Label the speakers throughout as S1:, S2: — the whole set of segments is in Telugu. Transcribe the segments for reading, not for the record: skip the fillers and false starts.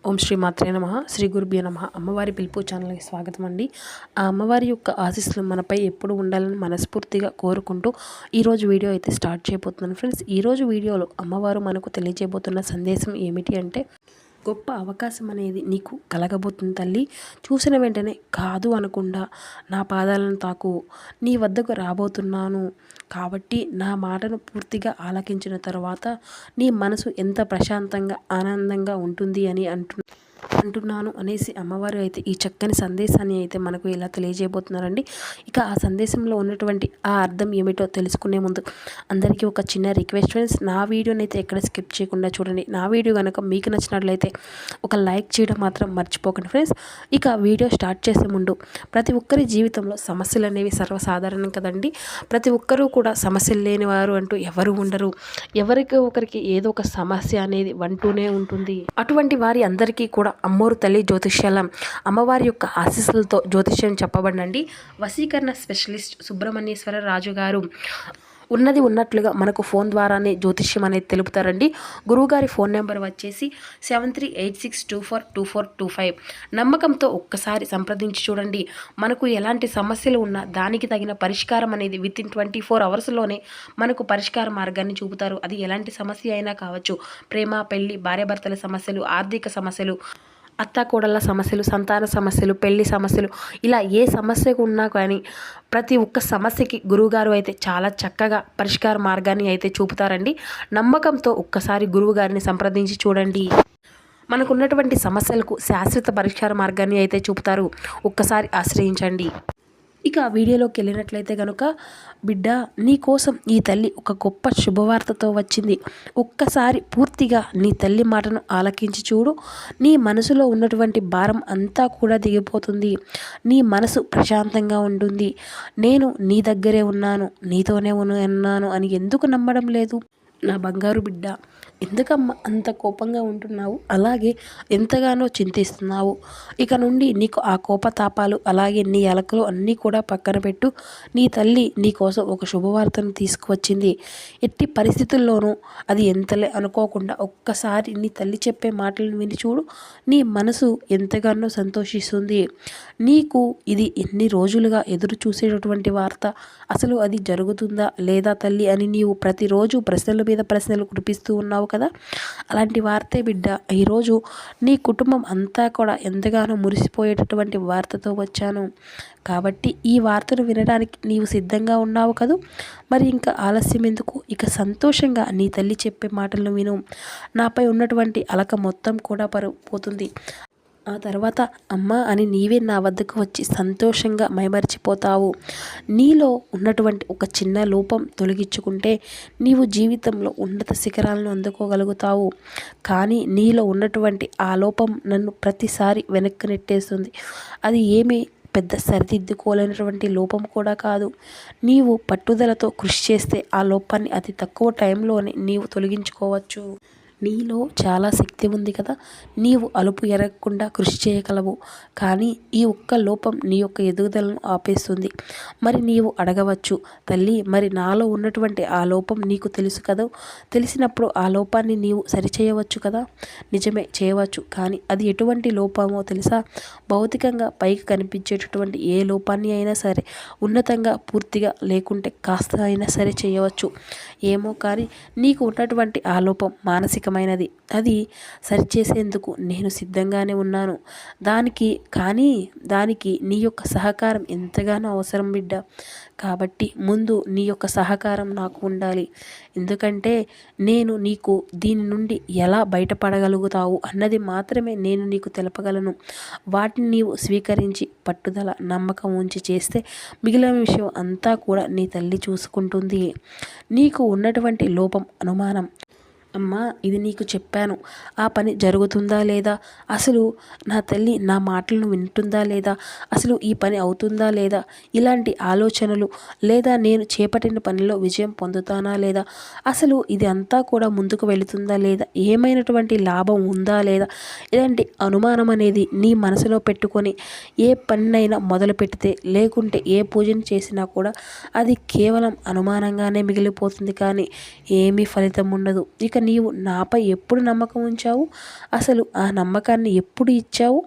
S1: ఓం శ్రీ మాత్రే నమః. శ్రీ గురుభ్యో నమః. అమ్మవారి పిలుపు ఛానల్కి స్వాగతం అండి. ఆ అమ్మవారి యొక్క ఆశీస్సులు మనపై ఎప్పుడు ఉండాలని మనస్ఫూర్తిగా కోరుకుంటూ ఈరోజు వీడియో అయితే స్టార్ట్ చేయబోతున్నాను ఫ్రెండ్స్. ఈరోజు వీడియోలో అమ్మవారు మనకు తెలియజేయబోతున్న సందేశం ఏమిటి అంటే, గొప్ప అవకాశం అనేది నీకు కలగబోతుంది తల్లి. చూసిన వెంటనే కాదు అనకుండా నా పాదాలను తాకు, నీ వద్దకు రాబోతున్నాను కాబట్టి నా మాటను పూర్తిగా ఆలకించిన తర్వాత నీ మనసు ఎంత ప్రశాంతంగా ఆనందంగా ఉంటుంది అని అంటున్నాను అనేసి అమ్మవారు అయితే ఈ చక్కని సందేశాన్ని అయితే మనకు ఇలా తెలియజేయబోతున్నారండి. ఇక ఆ సందేశంలో ఉన్నటువంటి ఆ అర్థం ఏమిటో తెలుసుకునే ముందు అందరికీ ఒక చిన్న రిక్వెస్ట్ ఫ్రెండ్స్, నా వీడియోని అయితే ఎక్కడ స్కిప్ చేయకుండా చూడండి. నా వీడియో కనుక మీకు నచ్చినట్లయితే ఒక లైక్ చేయడం మాత్రం మర్చిపోకండి ఫ్రెండ్స్. ఇక వీడియో స్టార్ట్ చేసే ముందు, ప్రతి ఒక్కరి జీవితంలో సమస్యలు అనేవి సర్వసాధారణం కదండి. ప్రతి ఒక్కరూ కూడా సమస్యలు లేని వారు అంటూ ఎవరు ఉండరు. ఎవరికి ఒకరికి ఏదో ఒక సమస్య అనేది వంటూనే ఉంటుంది. అటువంటి వారి అందరికీ కూడా అమ్మోరు తల్లి జ్యోతిష్యాలం అమ్మవారి యొక్క ఆశీస్సులతో జ్యోతిష్యం చెప్పబడండి. వశీకరణ స్పెషలిస్ట్ సుబ్రహ్మణ్యేశ్వర రాజు గారు ఉన్నది ఉన్నట్లుగా మనకు ఫోన్ ద్వారానే జ్యోతిష్యం అనేది తెలుపుతారండి. గురువుగారి ఫోన్ నెంబర్ వచ్చేసి 7386242425. నమ్మకంతో ఒక్కసారి సంప్రదించి చూడండి. మనకు ఎలాంటి సమస్యలు ఉన్నా దానికి తగిన పరిష్కారం అనేది వితిన్ 24 అవర్స్లోనే మనకు పరిష్కార మార్గాన్ని చూపుతారు. అది ఎలాంటి సమస్య అయినా కావచ్చు. ప్రేమ, పెళ్లి, భార్యాభర్తల సమస్యలు, ఆర్థిక సమస్యలు, అత్తాకోడళ్ళ సమస్యలు, సంతాన సమస్యలు, పెళ్లి సమస్యలు, ఇలా ఏ సమస్యకు ఉన్నా కానీ ప్రతి ఒక్క సమస్యకి గురువుగారు అయితే చాలా చక్కగా పరిష్కార మార్గాన్ని అయితే చూపుతారండి. నమ్మకంతో ఒక్కసారి గురువుగారిని సంప్రదించి చూడండి. మనకున్నటువంటి సమస్యలకు శాశ్వత పరిష్కార మార్గాన్ని అయితే చూపుతారు. ఒక్కసారి ఆశ్రయించండి. ఇక వీడియోలోకి వెళ్ళినట్లయితే కనుక, బిడ్డ నీ కోసం ఈ తల్లి ఒక గొప్ప శుభవార్తతో వచ్చింది. ఒక్కసారి పూర్తిగా నీ తల్లి మాటను ఆలకించి చూడు. నీ మనసులో ఉన్నటువంటి భారం అంతా కూడా దిగిపోతుంది. నీ మనసు ప్రశాంతంగా ఉంటుంది. నేను నీ దగ్గరే ఉన్నాను, నీతోనే ఉన్నాను అని ఎందుకు నమ్మడం లేదు నా బంగారు బిడ్డ? ఎందుకమ్మా అంత కోపంగా ఉంటున్నావు? అలాగే ఎంతగానో చింతిస్తున్నావు? ఇక నుండి నీకు ఆ కోపతాపాలు అలాగే నీ అలకలు అన్నీ కూడా పక్కన పెట్టు. నీ తల్లి నీ కోసం ఒక శుభవార్తను తీసుకువచ్చింది. ఎట్టి పరిస్థితుల్లోనూ అది ఎంతలే అనుకోకుండా ఒక్కసారి నీ తల్లి చెప్పే మాటలను విని చూడు. నీ మనసు ఎంతగానో సంతోషిస్తుంది. నీకు ఇది ఎన్ని రోజులుగా ఎదురు చూసేటటువంటి వార్త. అసలు అది జరుగుతుందా లేదా తల్లి అని నీవు ప్రతిరోజు ప్రశ్నల మీద ప్రశ్నలు కురిపిస్తూ ఉన్నావు కదా. అలాంటి వార్తే బిడ్డ ఈరోజు నీ కుటుంబం అంతా కూడా ఎంతగానో మురిసిపోయేటటువంటి వార్తతో వచ్చాను. కాబట్టి ఈ వార్తను వినడానికి నీవు సిద్ధంగా ఉన్నావు కదూ. మరి ఇంకా ఆలస్యం ఎందుకు? ఇక సంతోషంగా నీ తల్లి చెప్పే మాటలను విను. నాపై ఉన్నటువంటి అలక మొత్తం కూడా పోతుంది. ఆ తర్వాత అమ్మ అని నీవే నా వద్దకు వచ్చి సంతోషంగా మైమరిచిపోతావు. నీలో ఉన్నటువంటి ఒక చిన్న లోపం తొలగించుకుంటే నీవు జీవితంలో ఉన్నత శిఖరాలను అందుకోగలుగుతావు. కానీ నీలో ఉన్నటువంటి ఆ లోపం నన్ను ప్రతిసారి వెనక్కి నెట్టేస్తుంది. అది ఏమీ పెద్ద సరిదిద్దుకోలేనటువంటి లోపం కూడా కాదు. నీవు పట్టుదలతో కృషి చేస్తే ఆ లోపాన్ని అతి తక్కువ టైంలోనే నీవు తొలగించుకోవచ్చు. నీలో చాలా శక్తి ఉంది కదా. నీవు అలుపు ఎరగకుండా కృషి చేయగలవు. కానీ ఈ ఒక్క లోపం నీ యొక్క ఎదుగుదలను ఆపేస్తుంది. మరి నీవు అడగవచ్చు, తల్లి మరి నాలో ఉన్నటువంటి ఆ లోపం నీకు తెలుసు కదా. తెలిసినప్పుడు ఆ లోపాన్ని నీవు సరిచేయవచ్చు కదా. నిజమే, చేయవచ్చు. కానీ అది ఎటువంటి లోపమో తెలుసా? భౌతికంగా పైకి కనిపించేటటువంటి ఏ లోపాన్ని అయినా సరే ఉన్నతంగా పూర్తిగా లేకుంటే కాస్త అయినా సరే చేయవచ్చు. ఏమో కానీ నీకు ఉన్నటువంటి ఆ లోపం మానసిక అది సరిచేసేందుకు నేను సిద్ధంగానే ఉన్నాను. దానికి నీ యొక్క సహకారం ఎంతగానో అవసరం బిడ్డ. కాబట్టి ముందు నీ యొక్క సహకారం నాకు ఉండాలి. ఎందుకంటే నేను నీకు దీని నుండి ఎలా బయటపడగలుగుతావు అన్నది మాత్రమే నేను నీకు తెలపగలను. వాటిని నీవు స్వీకరించి పట్టుదల నమ్మకం ఉంచి చేస్తే మిగిలిన విషయం అంతా కూడా నీ తల్లి చూసుకుంటుంది. నీకు ఉన్నటువంటి లోపం అనుమానం. అమ్మా ఇది నీకు చెప్పాను, ఆ పని జరుగుతుందా లేదా? అసలు నా తల్లి నా మాటలను వింటుందా లేదా? అసలు ఈ పని అవుతుందా లేదా? ఇలాంటి ఆలోచనలు, లేదా నేను చేపట్టిన పనిలో విజయం పొందుతానా లేదా? అసలు ఇది అంతా కూడా ముందుకు వెళుతుందా లేదా? ఏమైనటువంటి లాభం ఉందా లేదా? ఇలాంటి అనుమానం అనేది నీ మనసులో పెట్టుకొని ఏ పనినైనా మొదలు పెడితే, లేకుంటే ఏ పూజను చేసినా కూడా అది కేవలం అనుమానంగానే మిగిలిపోతుంది. కానీ ఏమీ ఫలితం ఉండదు. ఇక నీవు నాపై ఎప్పుడు నమ్మకం ఉంచావు? అసలు ఆ నమ్మకాన్ని ఎప్పుడు ఇచ్చావు?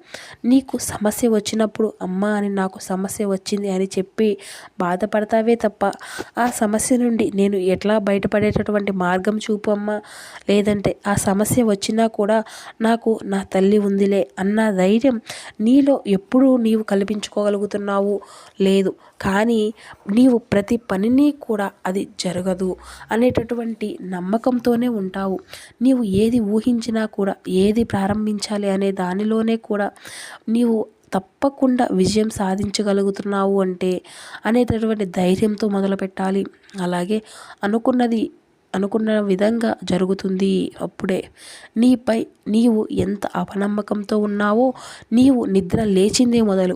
S1: నీకు సమస్య వచ్చినప్పుడు అమ్మ అని నాకు సమస్య వచ్చింది అని చెప్పి బాధపడతావే తప్ప ఆ సమస్య నుండి నేను ఎట్లా బయటపడేటటువంటి మార్గం చూపు అమ్మా, లేదంటే ఆ సమస్య వచ్చినా కూడా నాకు నా తల్లి ఉందిలే అన్న ధైర్యం నీలో ఎప్పుడు నీవు కల్పించుకోగలుగుతున్నావు? లేదు. కానీ నీవు ప్రతి పనిని కూడా అది జరగదు అనేటటువంటి నమ్మకంతోనే ఉంటావు. నీవు ఏది ఊహించినా కూడా ఏది ప్రారంభించాలి అనే దానిలోనే కూడా నీవు తప్పకుండా విజయం సాధించగలుగుతున్నావు అంటే అనేటటువంటి ధైర్యంతో మొదలుపెట్టాలి. అలాగే అనుకున్న విధంగా జరుగుతుంది. అప్పుడే నీపై నీవు ఎంత అపనమ్మకంతో ఉన్నావో, నీవు నిద్ర లేచిందే మొదలు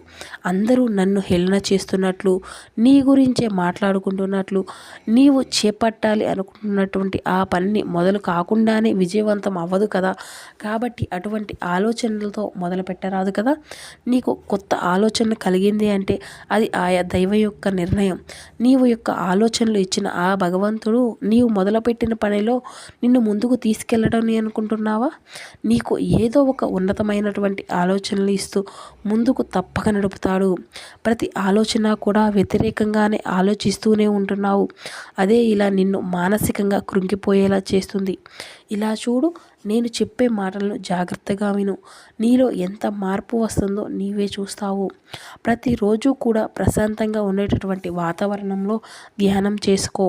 S1: అందరూ నన్ను హేళన చేస్తున్నట్లు, నీ గురించే మాట్లాడుకుంటున్నట్లు, నీవు చేపట్టాలి అనుకుంటున్నటువంటి ఆ పనిని మొదలు కాకుండానే విజయవంతం అవ్వదు కదా. కాబట్టి అటువంటి ఆలోచనలతో మొదలు పెట్టరాదు కదా. నీకు కొత్త ఆలోచన కలిగింది అంటే అది ఆయా దైవ యొక్క నిర్ణయం. నీవు యొక్క ఆలోచనలు ఇచ్చిన ఆ భగవంతుడు నీవు మొదలుపెట్టిన పనిలో నిన్ను ముందుకు తీసుకెళ్ళడం అనుకుంటున్నావా? నీకు ఏదో ఒక ఉన్నతమైనటువంటి ఆలోచనలు ఇస్తూ ముందుకు తప్పక నడుపుతాడు. ప్రతి ఆలోచన కూడా వ్యతిరేకంగానే ఆలోచిస్తూనే ఉంటున్నావు. అదే ఇలా నిన్ను మానసికంగా కృంగిపోయేలా చేస్తుంది. ఇలా చూడు, నేను చెప్పే మాటలను జాగ్రత్తగా విను. నీలో ఎంత మార్పు వస్తుందో నీవే చూస్తావు. ప్రతిరోజు కూడా ప్రశాంతంగా ఉండేటటువంటి వాతావరణంలో ధ్యానం చేసుకో.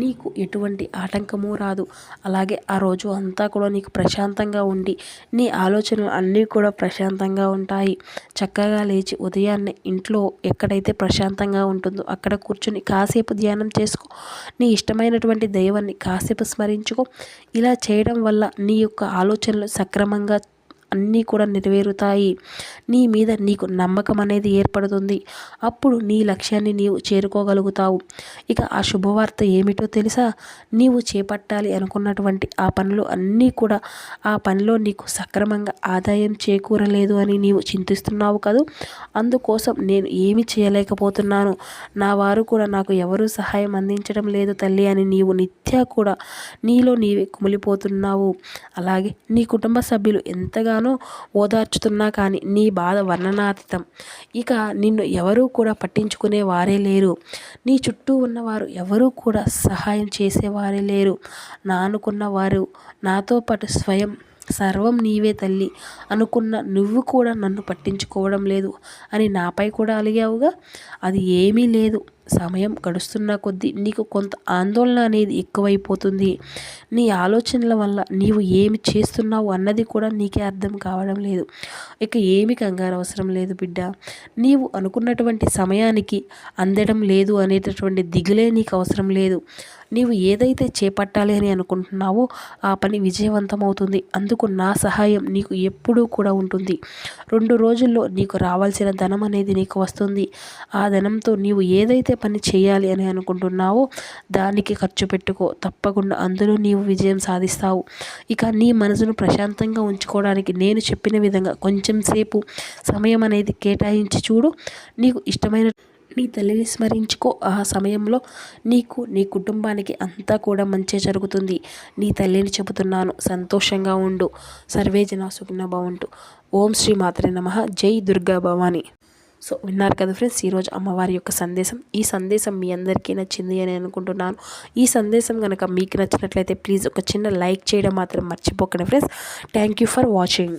S1: నీకు ఎటువంటి ఆటంకము రాదు. అలాగే ఆ రోజు అంతా కూడా నీకు ప్రశాంతంగా ఉండి నీ ఆలోచనలు అన్నీ కూడా ప్రశాంతంగా ఉంటాయి. చక్కగా లేచి ఉదయాన్నే ఇంట్లో ఎక్కడైతే ప్రశాంతంగా ఉంటుందో అక్కడ కూర్చొని కాసేపు ధ్యానం చేసుకో. నీ ఇష్టమైనటువంటి దైవాన్ని కాసేపు స్మరించుకో. ఇలా చేయడం వల్ల నీ యొక్క ఆలోచనలు సక్రమంగా అన్నీ కూడా నెరవేరుతాయి. నీ మీద నీకు నమ్మకం అనేది ఏర్పడుతుంది. అప్పుడు నీ లక్ష్యాన్ని నీవు చేరుకోగలుగుతావు. ఇక ఆ శుభవార్త ఏమిటో తెలుసా? నీవు చేపట్టాలి అనుకున్నటువంటి ఆ పనులు అన్నీ కూడా ఆ పనిలో నీకు సక్రమంగా ఆదాయం చేకూరలేదు అని నీవు చింతిస్తున్నావు కదూ. అందుకోసం నేను ఏమి చేయలేకపోతున్నాను, నా వారు కూడా నాకు ఎవరూ సహాయం అందించడం లేదు తల్లి అని నీవు నిత్యా కూడా నీలో నీవే కుమిలిపోతున్నావు. అలాగే నీ కుటుంబ సభ్యులు ఎంతగానో ఓదార్చుతున్నా కానీ నీ బాధ వర్ణనాతీతం. ఇక నిన్ను ఎవరూ కూడా పట్టించుకునే వారే లేరు. నీ చుట్టూ ఉన్నవారు ఎవరూ కూడా సహాయం చేసేవారే లేరు. నా అనుకున్న వారు నాతో పాటు స్వయం సర్వం నీవే తల్లి అనుకున్న నువ్వు కూడా నన్ను పట్టించుకోవడం లేదు అని నాపై కూడా అలిగావుగా. అది ఏమీ లేదు. సమయం గడుస్తున్న కొద్దీ నీకు కొంత ఆందోళన అనేది ఎక్కువైపోతుంది. నీ ఆలోచనల వల్ల నీవు ఏమి చేస్తున్నావు అన్నది కూడా నీకే అర్థం కావడం లేదు. ఇక ఏమి కంగారు అవసరం లేదు బిడ్డ. నీవు అనుకున్నటువంటి సమయానికి అందడం లేదు అనేటటువంటి దిగులే నీకు అవసరం లేదు. నీవు ఏదైతే చేపట్టాలి అని అనుకుంటున్నావో ఆ పని విజయవంతమవుతుంది. అందుకు నా సహాయం నీకు ఎప్పుడూ కూడా ఉంటుంది. 2 రోజుల్లో నీకు రావాల్సిన ధనం అనేది నీకు వస్తుంది. ఆ ధనంతో నీవు ఏదైతే పని చేయాలి అని అనుకుంటున్నావో దానికి ఖర్చు పెట్టుకో. తప్పకుండా అందులో నీవు విజయం సాధిస్తావు. ఇక నీ మనసును ప్రశాంతంగా ఉంచుకోవడానికి నేను చెప్పిన విధంగా కొంచెం సేపు సమయం అనేది కేటాయించి చూడు. నీకు ఇష్టమైన నీ తల్లిని స్మరించుకో. ఆ సమయంలో నీకు నీ కుటుంబానికి అంతా కూడా మంచి జరుగుతుంది. నీ తల్లిని చెబుతున్నాను, సంతోషంగా ఉండు. సర్వే జన సుఖినో భవంతు. ఓం శ్రీ మాత్రే నమః. జై దుర్గా భవాని. సో విన్నారు కదా ఫ్రెండ్స్, ఈరోజు అమ్మవారి యొక్క సందేశం. ఈ సందేశం మీ అందరికీ నచ్చింది అని అనుకుంటున్నాను. ఈ సందేశం కనుక మీకు నచ్చినట్లయితే ప్లీజ్ ఒక చిన్న లైక్ చేయడం మాత్రం మర్చిపోకండి friends. Thank you for watching.